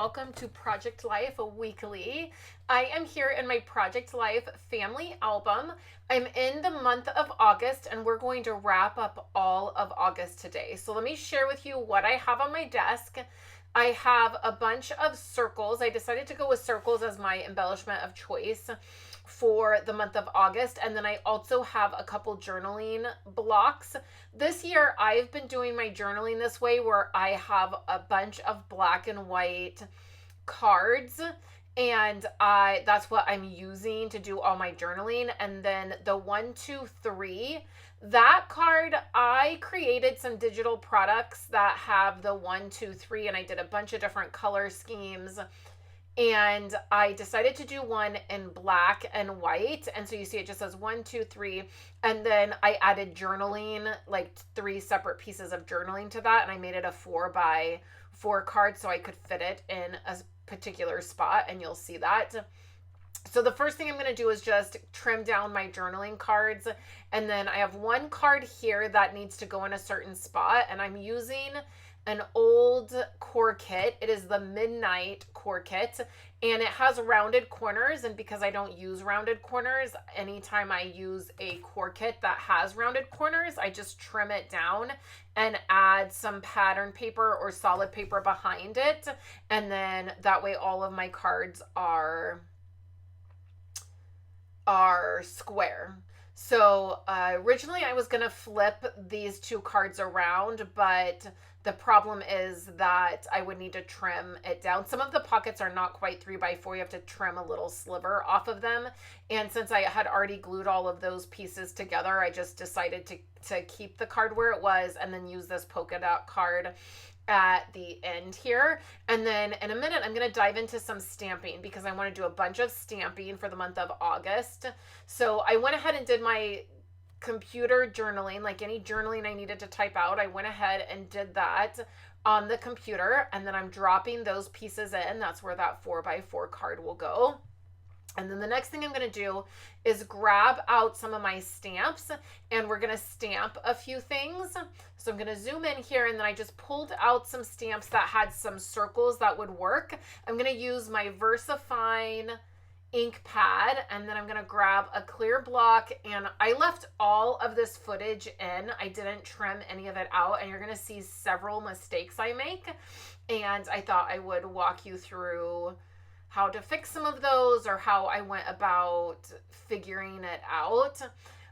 welcome to Project Life Weekly. I am here in my Project Life family album. I'm in the month of August and we're going to wrap up all of August today. So let me share with you what I have on my desk. I have a bunch of circles. I decided to go with circles as my embellishment of choice for the month of August. And then I also have a couple journaling blocks. This year, I've been doing my journaling this way where I have a bunch of black and white cards, and that's what I'm using to do all my journaling. And then the 1, 2, 3, that card, I created some digital products that have the 1, 2, 3, and I did a bunch of different color schemes. And I decided to do one in black and white. And so you see it just says 1, 2, 3. And then I added journaling, like 3 separate pieces of journaling to that. And I made it a 4x4 card so I could fit it in a particular spot. And you'll see that. So the first thing I'm going to do is just trim down my journaling cards. And then I have one card here that needs to go in a certain spot. And I'm using an old core kit. It is the Midnight core kit, and it has rounded corners. And because I don't use rounded corners, anytime I use a core kit that has rounded corners, I just trim it down and add some pattern paper or solid paper behind it. And then that way all of my cards are square. So originally I was gonna flip these 2 cards around, but the problem is that I would need to trim it down. Some of the pockets are not quite 3x4. You have to trim a little sliver off of them. And since I had already glued all of those pieces together, I just decided to keep the card where it was and then use this polka dot card at the end here. And then in a minute, I'm going to dive into some stamping because I want to do a bunch of stamping for the month of August. So I went ahead and did my computer journaling, like any journaling I needed to type out. I went ahead and did that on the computer, and then I'm dropping those pieces in. That's where that 4x4 card will go. And then the next thing I'm going to do is grab out some of my stamps, and we're going to stamp a few things. So I'm going to zoom in here, and then I just pulled out some stamps that had some circles that would work. I'm going to use my VersaFine ink pad, and then I'm going to grab a clear block, and I left all of this footage in. I didn't trim any of it out, and you're going to see several mistakes I make, and I thought I would walk you through how to fix some of those or how I went about figuring it out.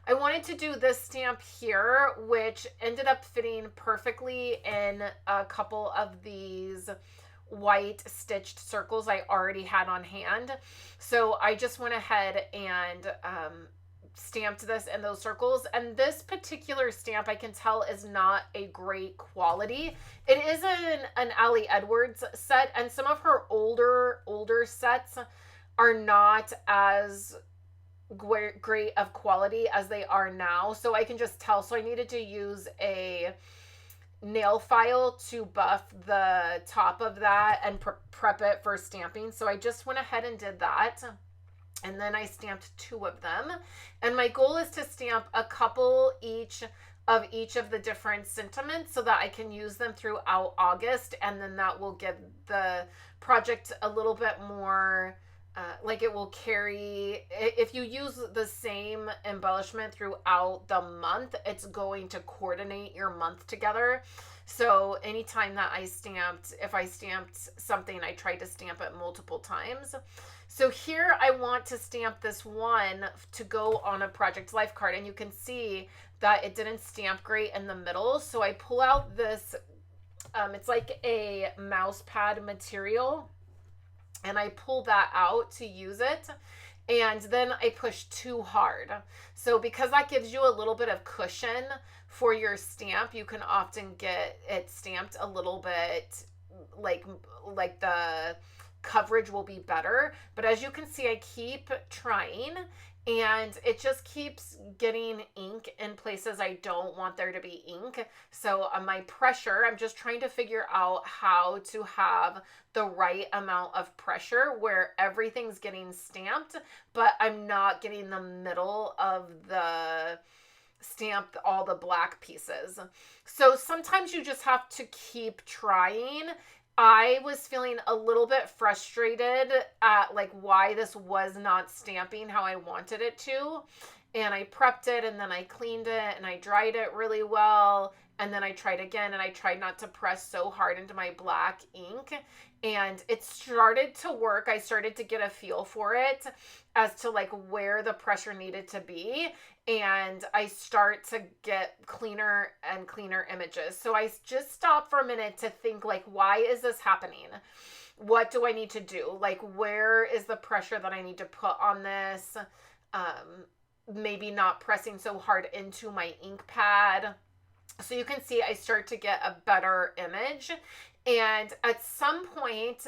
I wanted to do this stamp here, which ended up fitting perfectly in a couple of these white stitched circles I already had on hand. So I just went ahead and stamped this in those circles. And this particular stamp, I can tell, is not a great quality. It is an Allie Edwards set, and some of her older sets are not as great of quality as they are now. So I can just tell. So I needed to use a nail file to buff the top of that and prep it for stamping. So I just went ahead and did that. And then I stamped 2 of them. And my goal is to stamp a couple each of the different sentiments so that I can use them throughout August. And then that will give the project a little bit more, like it will carry, if you use the same embellishment throughout the month, it's going to coordinate your month together. So anytime that if I stamped something, I tried to stamp it multiple times. So here I want to stamp this one to go on a Project Life card, and you can see that it didn't stamp great in the middle. So I pull out this, it's like a mouse pad material, and I pull that out to use it, and then I push too hard. So because that gives you a little bit of cushion for your stamp, you can often get it stamped a little bit like the coverage will be better. But as you can see, I keep trying, and it just keeps getting ink in places I don't want there to be ink. So my pressure, I'm just trying to figure out how to have the right amount of pressure where everything's getting stamped, but I'm not getting the middle of the stamp, all the black pieces. So sometimes you just have to keep trying I was feeling a little bit frustrated at like why this was not stamping how I wanted it to. And I prepped it and then I cleaned it and I dried it really well. And then I tried again and I tried not to press so hard into my black ink. And it started to work. I started to get a feel for it as to like where the pressure needed to be. And I start to get cleaner and cleaner images. So I just stopped for a minute to think like, why is this happening? What do I need to do? Like, where is the pressure that I need to put on this? Maybe not pressing so hard into my ink pad. So you can see I start to get a better image. And at some point,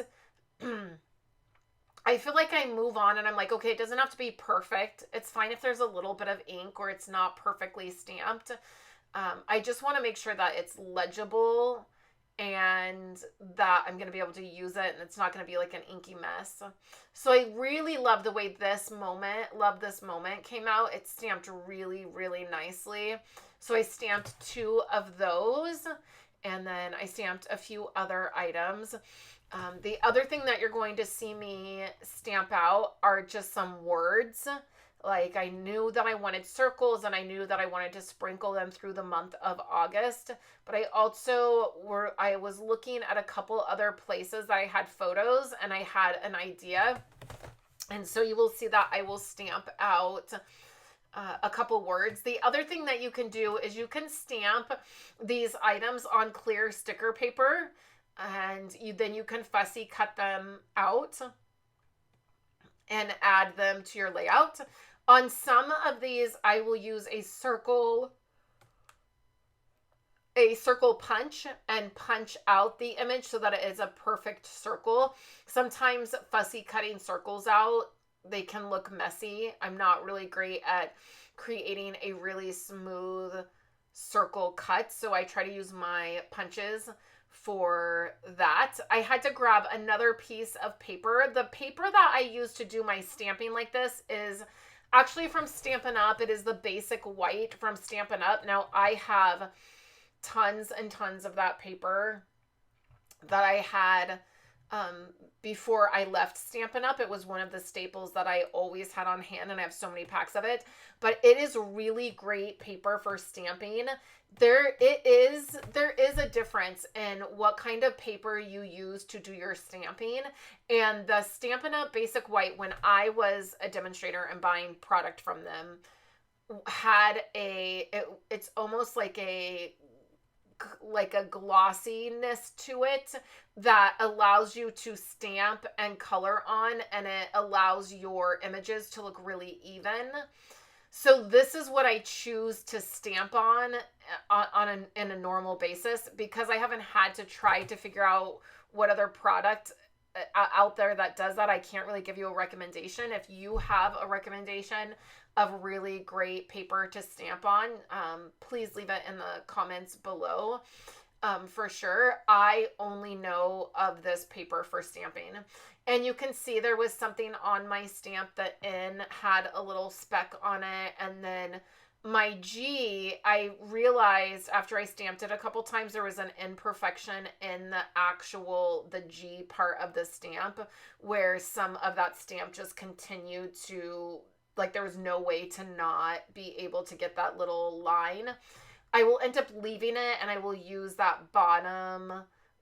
I feel like I move on and I'm like, okay, it doesn't have to be perfect. It's fine if there's a little bit of ink or it's not perfectly stamped. I just want to make sure that it's legible and that I'm going to be able to use it and it's not going to be like an inky mess. So I really love the way this moment came out. It stamped really, really nicely. So I stamped 2 of those and then I stamped a few other items. The other thing that you're going to see me stamp out are just some words. Like I knew that I wanted circles and I knew that I wanted to sprinkle them through the month of August. But I was looking at a couple other places that I had photos and I had an idea. And so you will see that I will stamp out a couple words. The other thing that you can do is you can stamp these items on clear sticker paper and then you can fussy cut them out and add them to your layout. On some of these, I will use a circle punch and punch out the image so that it is a perfect circle. Sometimes fussy cutting circles out, they can look messy. I'm not really great at creating a really smooth circle cut, so I try to use my punches for that. I had to grab another piece of paper. The paper that I use to do my stamping like this is actually from Stampin' Up. It is the basic white from Stampin' Up. Now I have tons and tons of that paper that I had before I left Stampin' Up. It was one of the staples that I always had on hand and I have so many packs of it, but it is really great paper for stamping. There is a difference in what kind of paper you use to do your stamping, and the Stampin' Up Basic White, when I was a demonstrator and buying product from them, had it's almost like a glossiness to it that allows you to stamp and color on, and it allows your images to look really even. So this is what I choose to stamp on in a normal basis, because I haven't had to try to figure out what other product out there that does that. I can't really give you a recommendation. If you have a recommendation of really great paper to stamp on, please leave it in the comments below. For sure, I only know of this paper for stamping. And you can see there was something on my stamp that N had a little speck on it, and then my G, I realized after I stamped it a couple times there was an imperfection in the G part of the stamp, where some of that stamp just continued to, like, there was no way to not be able to get that little line. I will end up leaving it and I will use that bottom,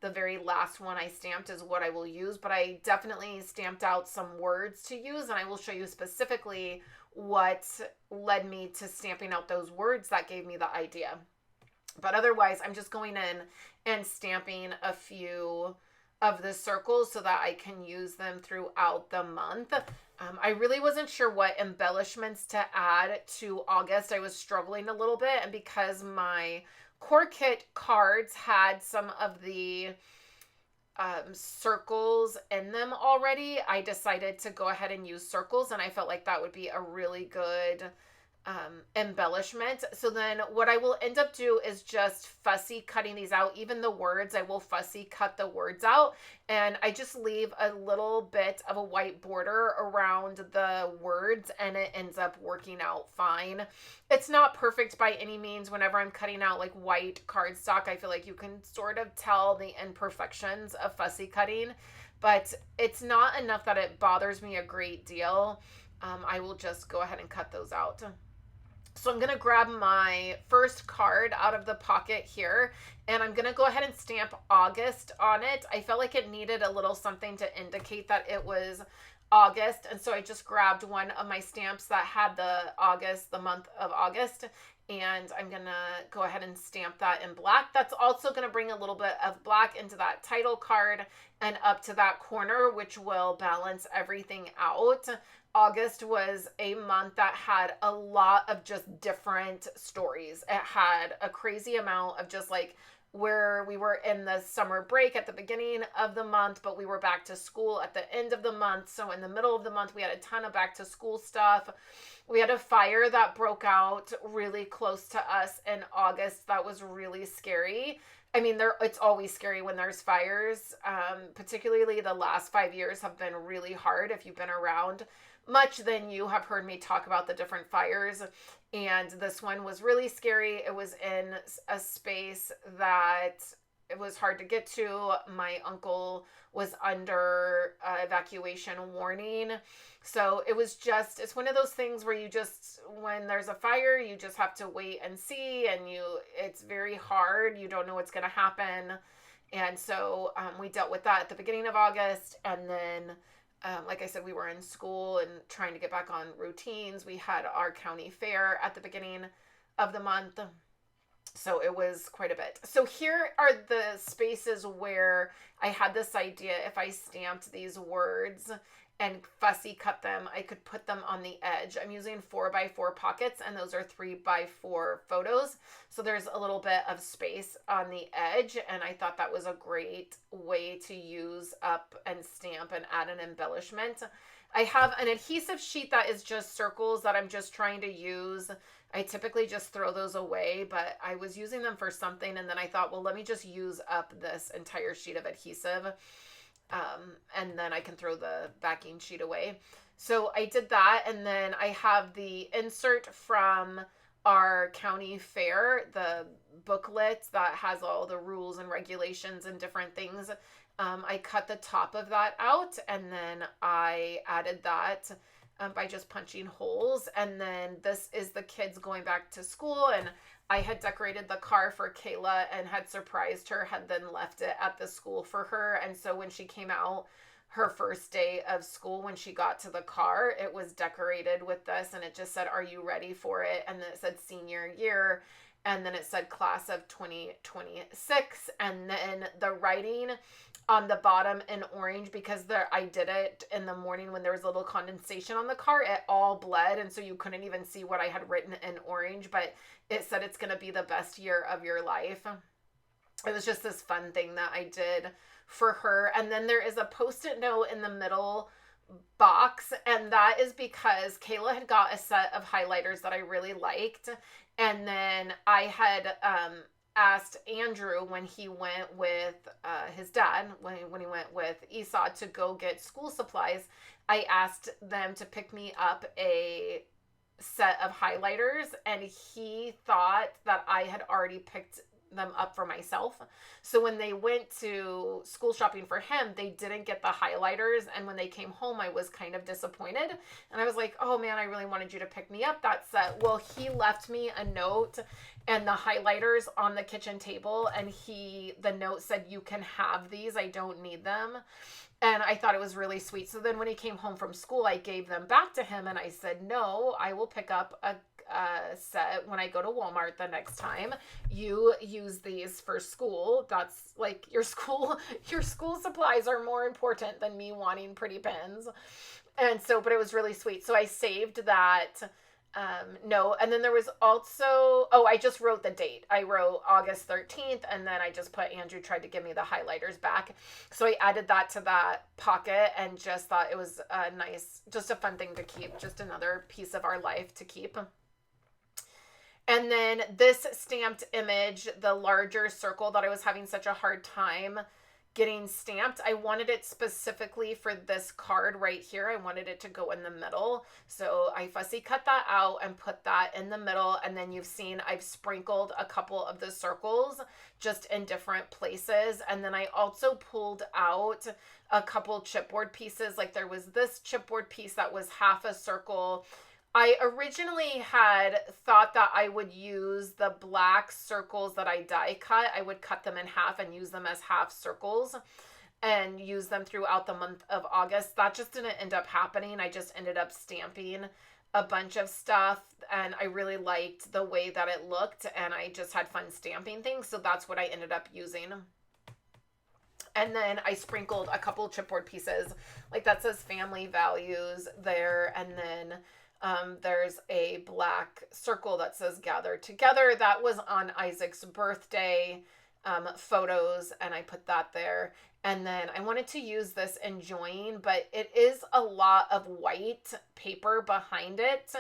the very last one I stamped is what I will use, but I definitely stamped out some words to use, and I will show you specifically what led me to stamping out those words that gave me the idea. But otherwise, I'm just going in and stamping a few of the circles so that I can use them throughout the month. I really wasn't sure what embellishments to add to August. I was struggling a little bit, and because my core kit cards had some of the circles in them already, I decided to go ahead and use circles, and I felt like that would be a really good embellishment. So then what I will end up do is just fussy cutting these out. Even the words, I will fussy cut the words out, and I just leave a little bit of a white border around the words, and it ends up working out fine. It's not perfect by any means. Whenever I'm cutting out like white cardstock, I feel like you can sort of tell the imperfections of fussy cutting, but it's not enough that it bothers me a great deal. I will just go ahead and cut those out. So I'm going to grab my first card out of the pocket here, and I'm going to go ahead and stamp August on it. I felt like it needed a little something to indicate that it was August, and so I just grabbed one of my stamps that had the month of August, and I'm going to go ahead and stamp that in black. That's also going to bring a little bit of black into that title card and up to that corner, which will balance everything out. August was a month that had a lot of just different stories. It had a crazy amount of just like where we were in the summer break at the beginning of the month, but we were back to school at the end of the month. So in the middle of the month, we had a ton of back to school stuff. We had a fire that broke out really close to us in August. That was really scary. I mean, it's always scary when there's fires. Particularly the last 5 years have been really hard. If you've been around much, then you have heard me talk about the different fires. And this one was really scary. It was in a space that it was hard to get to. My uncle was under evacuation warning. So it's one of those things where when there's a fire, you just have to wait and see, and it's very hard. You don't know what's going to happen. And so we dealt with that at the beginning of August. And then, like I said, we were in school and trying to get back on routines. We had our county fair at the beginning of the month. So it was quite a bit. So here are the spaces where I had this idea. If I stamped these words and fussy cut them, I could put them on the edge. I'm using 4x4 pockets, and those are 3x4 photos. So there's a little bit of space on the edge, and I thought that was a great way to use up and stamp and add an embellishment. I have an adhesive sheet that is just circles that I'm just trying to use. I typically just throw those away, but I was using them for something, and then I thought, well, let me just use up this entire sheet of adhesive, and then I can throw the backing sheet away. So I did that, and then I have the insert from our county fair, the booklet that has all the rules and regulations and different things. I cut the top of that out, and then I added that by just punching holes. And then this is the kids going back to school, and I had decorated the car for Kayla and had surprised her, had then left it at the school for her. And so when she came out her first day of school, when she got to the car, it was decorated with this, and it just said, "Are you ready for it?" And then it said senior year, and then it said class of 2026, and then the writing on the bottom in orange, because I did it in the morning when there was a little condensation on the car, it all bled, and so you couldn't even see what I had written in orange, but it said it's going to be the best year of your life. It was just this fun thing that I did for her. And then there is a post-it note in the middle box, and that is because Kayla had got a set of highlighters that I really liked, and then I had asked Andrew when he went with his dad, when he went with Esau to go get school supplies, I asked them to pick me up a set of highlighters, and he thought that I had already picked them up for myself. So when they went to school shopping for him, they didn't get the highlighters, and when they came home, I was kind of disappointed, and I was like, oh man, I really wanted you to pick me up that set. Well, he left me a note and the highlighters on the kitchen table, and the note said, "You can have these, I don't need them." And I thought it was really sweet. So then when he came home from school, I gave them back to him, and I said, "No, I will pick up a set when I go to Walmart the next time. You use these for school. That's like your school supplies are more important than me wanting pretty pens." And so, but it was really sweet. So I saved that note. And then there was also, I just wrote the date. I wrote August 13th, and then I just put Andrew tried to give me the highlighters back. So I added that to that pocket, and just thought it was a nice, just a fun thing to keep, just another piece of our life to keep. And then this stamped image, the larger circle that I was having such a hard time getting stamped, I wanted it specifically for this card right here. I wanted it to go in the middle. So I fussy cut that out and put that in the middle. And then you've seen I've sprinkled a couple of the circles just in different places. And then I also pulled out a couple chipboard pieces. Like there was this chipboard piece that was half a circle. I originally had thought that I would use the black circles that I die cut. I would cut them in half and use them as half circles and use them throughout the month of August. That just didn't end up happening. I just ended up stamping a bunch of stuff and I really liked the way that it looked and I just had fun stamping things. So that's what I ended up using. And then I sprinkled a couple chipboard pieces like that says family values there. And then there's a black circle that says gather together. That was on Isaac's birthday photos, and I put that there. And then I wanted to use this enjoying, but it is a lot of white paper behind it.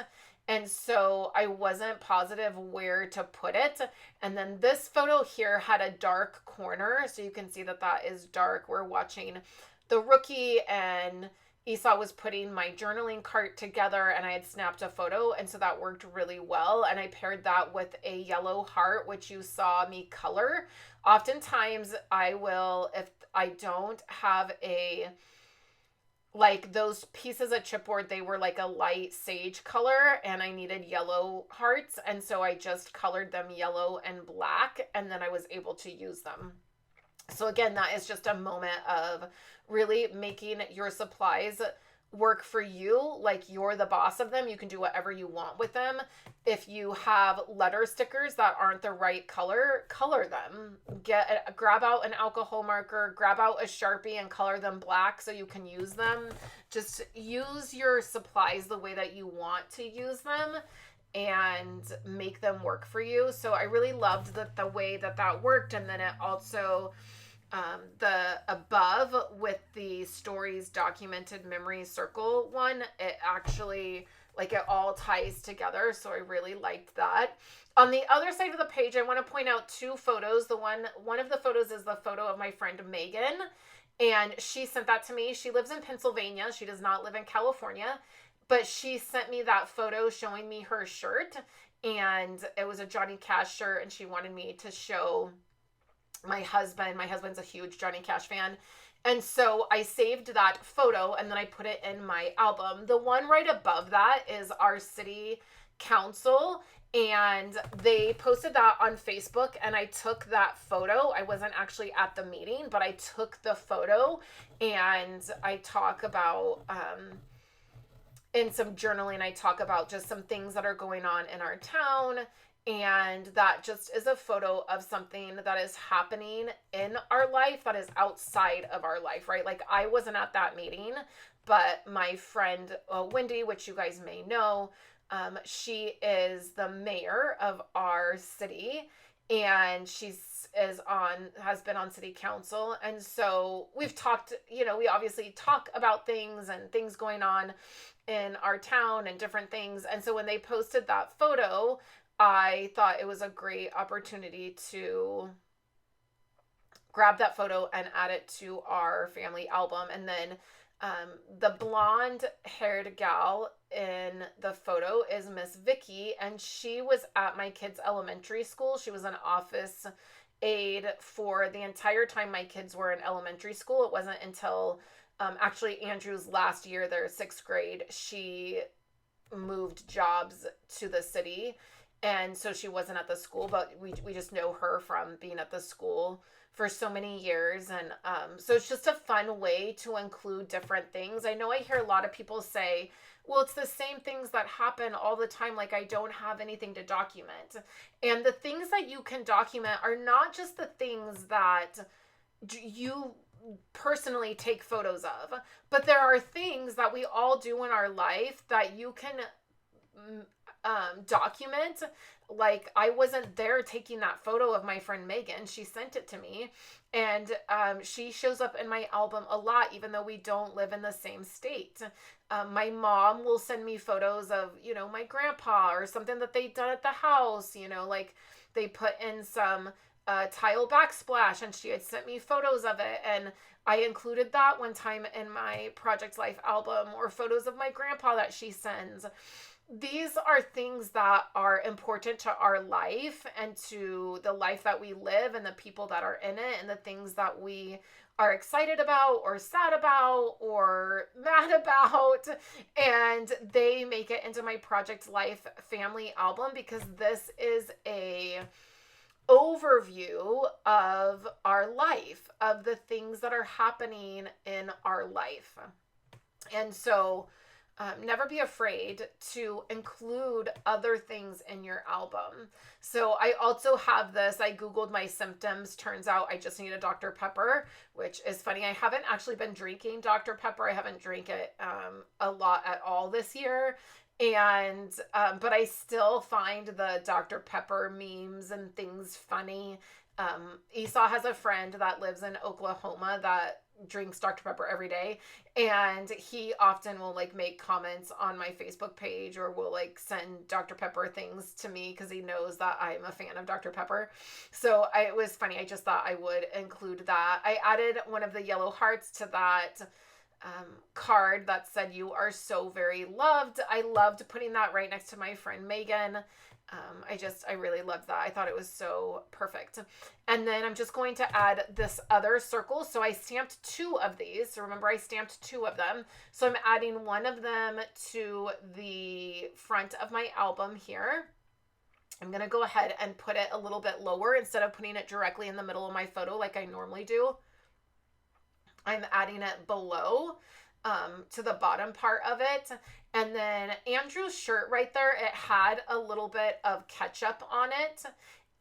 And so I wasn't positive where to put it. And then this photo here had a dark corner. So you can see that that is dark. We're watching The Rookie and Esau was putting my journaling cart together and I had snapped a photo. And so that worked really well. And I paired that with a yellow heart, which you saw me color. Oftentimes I will, if I don't have like those pieces of chipboard, they were like a light sage color and I needed yellow hearts. And so I just colored them yellow and black and then I was able to use them. So again, that is just a moment of really making your supplies work for you, like you're the boss of them. You can do whatever you want with them. If you have letter stickers that aren't the right color, color them. Grab out an alcohol marker, grab out a Sharpie and color them black so you can use them. Just use your supplies the way that you want to use them and make them work for you. So I really loved the way that worked. And then it also the above with the stories documented memory circle one, it actually like it all ties together. So I really liked that. On the other side of the page, I want to point out two photos. One of the photos is the photo of my friend Megan, and she sent that to me. She lives in Pennsylvania. She does not live in California, but she sent me that photo showing me her shirt, and it was a Johnny Cash shirt, and she wanted me to show my husband. My husband's a huge Johnny Cash fan. And so I saved that photo and then I put it in my album. The one right above that is our city council and they posted that on Facebook and I took that photo. I wasn't actually at the meeting, but I took the photo and I talk about, in some journaling, I talk about just some things that are going on in our town. And that just is a photo of something that is happening in our life that is outside of our life, right? Like I wasn't at that meeting, but my friend Wendy, which you guys may know, she is the mayor of our city and has been on city council. And so we've talked, we obviously talk about things and things going on in our town and different things. And so when they posted that photo, I thought it was a great opportunity to grab that photo and add it to our family album. And then the blonde haired gal in the photo is Miss Vicky, and she was at my kids' elementary school. She was an office aide for the entire time my kids were in elementary school. It wasn't until actually Andrew's last year, their 6th grade, she moved jobs to the city. And so she wasn't at the school, but we just know her from being at the school for so many years. And so it's just a fun way to include different things. I know I hear a lot of people say, well, it's the same things that happen all the time. Like I don't have anything to document. And the things that you can document are not just the things that you personally take photos of, but there are things that we all do in our life that you can document. Like I wasn't there taking that photo of my friend Megan. She sent it to me and she shows up in my album a lot, even though we don't live in the same state. My mom will send me photos of, my grandpa or something that they done at the house, like they put in some tile backsplash and she had sent me photos of it. And I included that one time in my Project Life album, or photos of my grandpa that she sends. These are things that are important to our life and to the life that we live and the people that are in it and the things that we are excited about or sad about or mad about. And they make it into my Project Life family album because this is a overview of our life, of the things that are happening in our life. And so never be afraid to include other things in your album. So I also have this. I Googled my symptoms. Turns out I just need a Dr. Pepper, which is funny. I haven't actually been drinking Dr. Pepper. I haven't drank it a lot at all this year. And, but I still find the Dr. Pepper memes and things funny. Esau has a friend that lives in Oklahoma that drinks Dr. Pepper every day, and he often will like make comments on my Facebook page or will like send Dr. Pepper things to me because he knows that I'm a fan of Dr. Pepper. So it was funny. I just thought I would include that. I added one of the yellow hearts to that card that said "You are so very loved." I loved putting that right next to my friend Megan. I really loved that. I thought it was so perfect. And then I'm just going to add this other circle. So I stamped 2 of these. So remember, I stamped 2 of them. So I'm adding one of them to the front of my album here. I'm going to go ahead and put it a little bit lower instead of putting it directly in the middle of my photo like I normally do. I'm adding it below to the bottom part of it. And then Andrew's shirt right there, it had a little bit of ketchup on it.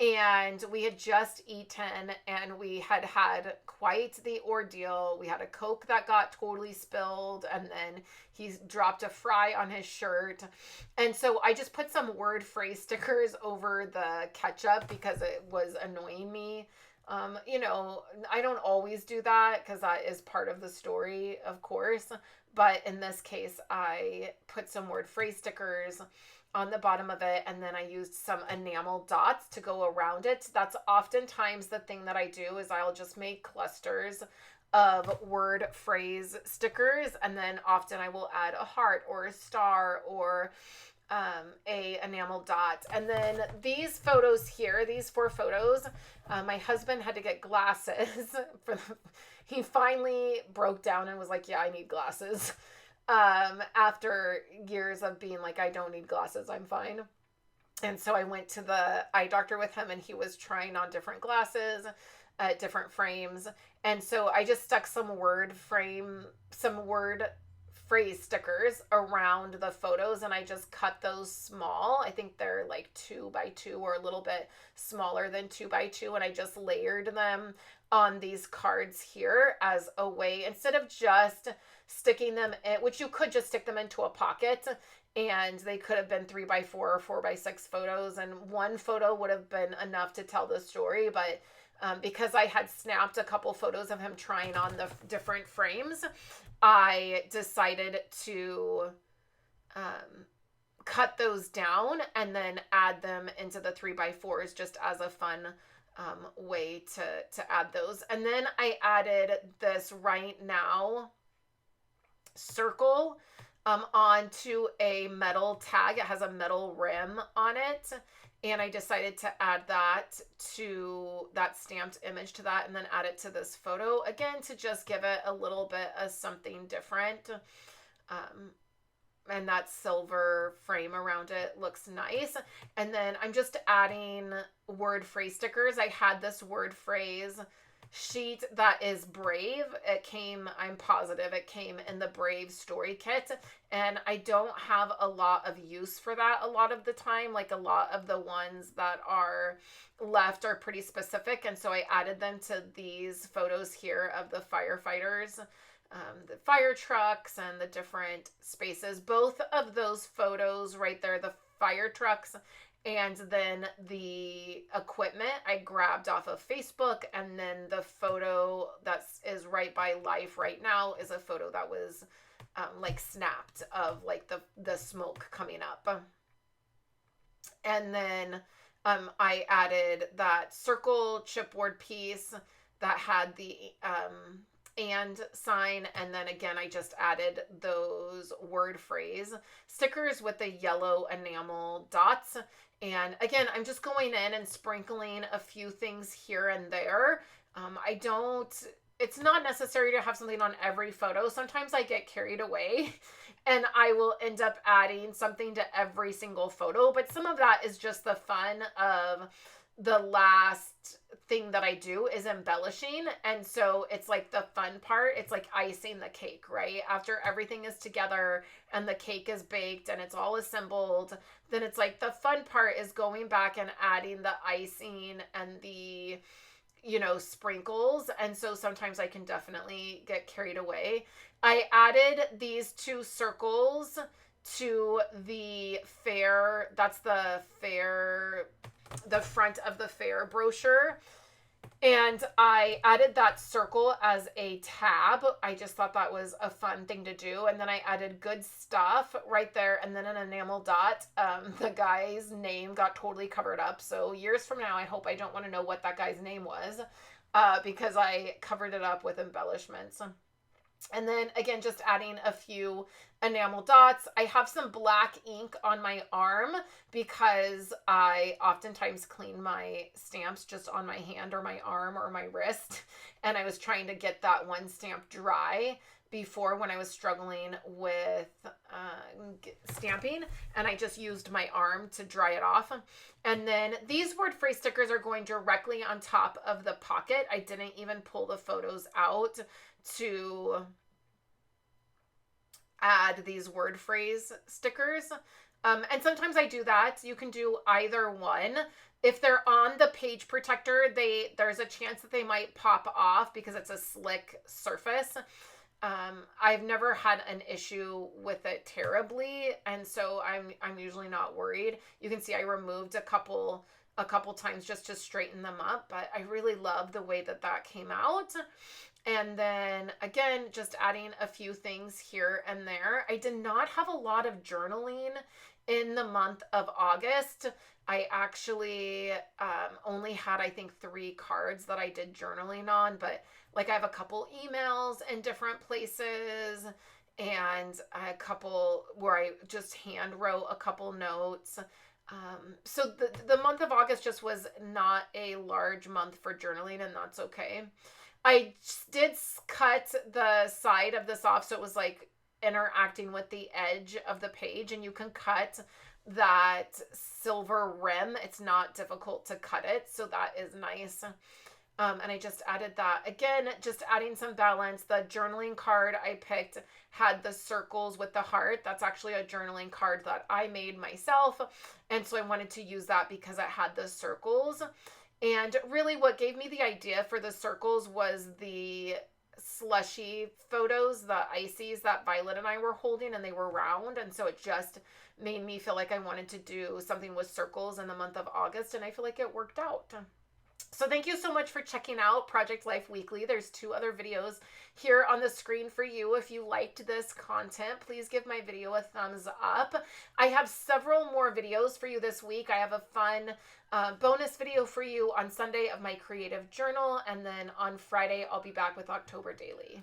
And we had just eaten and we had had quite the ordeal. We had a Coke that got totally spilled and then he dropped a fry on his shirt. And so I just put some word phrase stickers over the ketchup because it was annoying me. I don't always do that because that is part of the story, of course. But in this case, I put some word phrase stickers on the bottom of it, and then I used some enamel dots to go around it. That's oftentimes the thing that I do is I'll just make clusters of word phrase stickers, and then often I will add a heart or a star or a enamel dot. And then these photos here, these 4 photos, my husband had to get glasses he finally broke down and was like, yeah, I need glasses. After years of being like, I don't need glasses, I'm fine. And so I went to the eye doctor with him and he was trying on different glasses, different frames. And so I just stuck some word phrase stickers around the photos and I just cut those small. I think they're like 2 by 2 or a little bit smaller than 2 by 2, and I just layered them on these cards here as a way, instead of just sticking them in, which you could just stick them into a pocket and they could have been 3 by 4 or 4 by 6 photos, and one photo would have been enough to tell the story. But because I had snapped a couple photos of him trying on the different frames, I decided to cut those down and then add them into the 3 by 4s just as a fun way to add those. And then I added this right now circle onto a metal tag. It has a metal rim on it. And I decided to add that to that stamped image to that, and then add it to this photo again to just give it a little bit of something different. And that silver frame around it looks nice. And then I'm just adding word phrase stickers. I had this word phrase sheet that is Brave. It came, I'm positive it came in the Brave story kit, and I don't have a lot of use for that a lot of the time. Like a lot of the ones that are left are pretty specific, and so I added them to these photos here of the firefighters, the fire trucks, and the different spaces. Both of those photos right there, the fire trucks and then the equipment, I grabbed off of Facebook, and then the photo that is right by Life right now is a photo that was like snapped of like the smoke coming up. And then I added that circle chipboard piece that had the and sign, and then again I just added those word phrase stickers with the yellow enamel dots. And again, I'm just going in and sprinkling a few things here and there. I don't, it's not necessary to have something on every photo. Sometimes I get carried away and I will end up adding something to every single photo, but some of that is just the fun of the last thing that I do is embellishing. And so it's like the fun part, it's like icing the cake, right? After everything is together and the cake is baked and it's all assembled, then it's like the fun part is going back and adding the icing and the, you know, sprinkles. And so sometimes I can definitely get carried away. I added these 2 circles to the fair, that's the fair, the front of the fair brochure, and I added that circle as a tab. I just thought that was a fun thing to do. And then I added good stuff right there, and then an enamel dot. The guy's name got totally covered up, so years from now I hope I don't want to know what that guy's name was, because I covered it up with embellishments. And then again, just adding a few enamel dots. I have some black ink on my arm because I oftentimes clean my stamps just on my hand or my arm or my wrist. And I was trying to get that one stamp dry before when I was struggling with stamping, and I just used my arm to dry it off. And then these word phrase stickers are going directly on top of the pocket. I didn't even pull the photos out to add these word phrase stickers. And sometimes I do that. You can do either one. If they're on the page protector, there's a chance that they might pop off because it's a slick surface. I've never had an issue with it terribly, and so I'm usually not worried. You can see I removed a couple times just to straighten them up, but I really love the way that came out. And then again, just adding a few things here and there. I did not have a lot of journaling in the month of August. I actually only had, I think, 3 cards that I did journaling on, but like I have a couple emails in different places and a couple where I just hand wrote a couple notes. So the month of August just was not a large month for journaling, and that's okay. I did cut the side of this off so it was like interacting with the edge of the page, and you can cut that silver rim. It's not difficult to cut it, so that is nice. And I just added that. Again, just adding some balance. The journaling card I picked had the circles with the heart. That's actually a journaling card that I made myself, and so I wanted to use that because it had the circles. And really what gave me the idea for the circles was the slushy photos, the ices that Violet and I were holding, and they were round. And so it just made me feel like I wanted to do something with circles in the month of August, and I feel like it worked out. So thank you so much for checking out Project Life Weekly. There's 2 other videos here on the screen for you. If you liked this content, please give my video a thumbs up. I have several more videos for you this week. I have a fun bonus video for you on Sunday of my creative journal, and then on Friday I'll be back with October Daily.